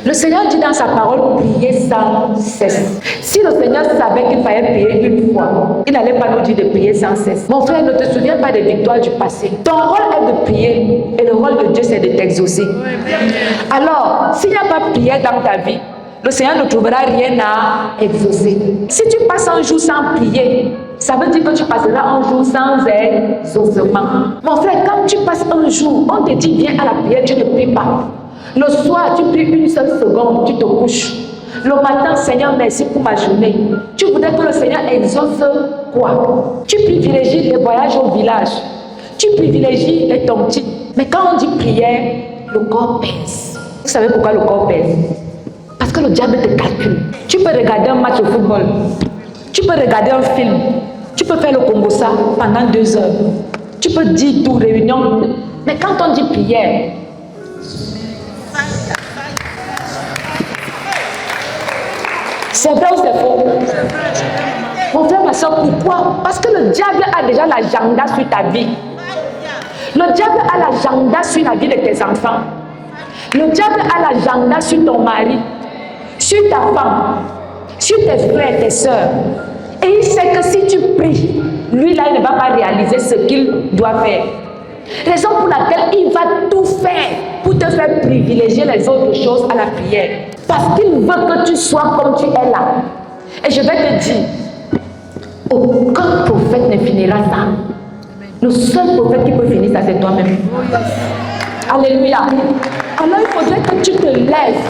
Le Seigneur dit dans sa parole, priez sans cesse. Si le Seigneur savait qu'il fallait prier une fois, il n'allait pas nous dire de prier sans cesse. Mon frère, ne te souviens pas des victoires du passé. Ton rôle est de prier et le rôle de Dieu, c'est de t'exaucer. Alors, s'il n'y a pas prière dans ta vie, le Seigneur ne trouvera rien à exaucer. Si tu passes un jour sans prier, ça veut dire que tu passeras un jour sans exaucement. Mon frère, quand tu passes un jour, on te dit viens à la prière, tu ne pries pas. Le soir, tu pries une seule seconde, tu te couches. Le matin, Seigneur, merci pour ma journée. Tu voudrais que le Seigneur exauce quoi? Tu privilégies les voyages au village. Tu privilégies les tontines. Mais quand on dit prière, le corps pèse. Vous savez pourquoi le corps pèse? Parce que le diable te calcule. Tu peux regarder un match de football. Tu peux regarder un film. Tu peux faire le Congo-ça pendant 2 heures. Tu peux dire tout, réunion. Mais quand on dit prière, c'est vrai ou c'est faux? Mon frère, ma soeur, pourquoi? Parce que le diable a déjà l'agenda sur ta vie. Le diable a l'agenda sur la vie de tes enfants. Le diable a l'agenda sur ton mari, sur ta femme, sur tes frères, tes soeurs. Et il sait que si tu pries, lui là, il ne va pas réaliser ce qu'il doit faire. Raison pour laquelle il va tout faire pour te faire privilégier les autres choses à la prière. Parce qu'il veut que tu sois comme tu es là. Et je vais te dire, aucun prophète ne finira ça. Le seul prophète qui peut finir ça, c'est toi-même. Alléluia. Alors il faudrait que tu te lèves,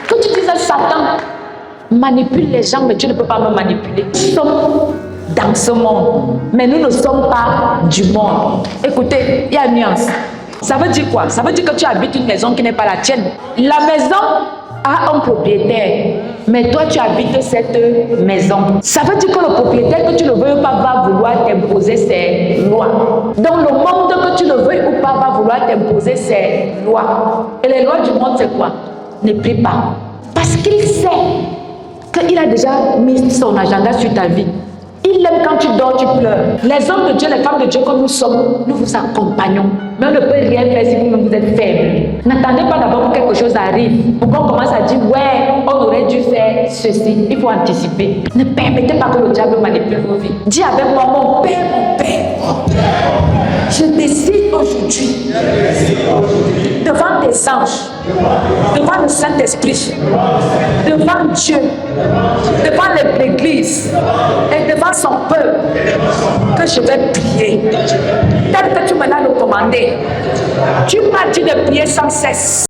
que tu dises à Satan, manipule les gens, mais tu ne peux pas me manipuler. Nous sommes dans ce monde, mais nous ne sommes pas du monde. Écoutez, il y a une nuance. Ça veut dire quoi? Ça veut dire que tu habites une maison qui n'est pas la tienne. La maison a un propriétaire, mais toi tu habites cette maison. Ça veut dire que le propriétaire, que tu ne veuilles pas, va vouloir t'imposer ses lois. Dans le monde, que tu ne veuilles ou pas, va vouloir t'imposer ses lois. Et les lois du monde, c'est quoi? Ne prie pas. Parce qu'il sait qu'il a déjà mis son agenda sur ta vie. Il aime quand tu dors, tu pleures. Les hommes de Dieu, les femmes de Dieu comme nous sommes, nous vous accompagnons. Mais on ne peut rien faire si vous êtes faible. N'attendez pas d'abord que quelque chose arrive. Pour qu'on commence à dire, ouais, on aurait dû faire ceci. Il faut anticiper. Ne permettez pas que le diable manipule vos vies. Dis avec moi, mon Père, je décide aujourd'hui, devant tes anges, devant le Saint-Esprit, devant Dieu, devant l'Église et devant son peuple, que je vais prier. Tel que tu me l'as recommandé. Tu m'as dit de prier sans cesse.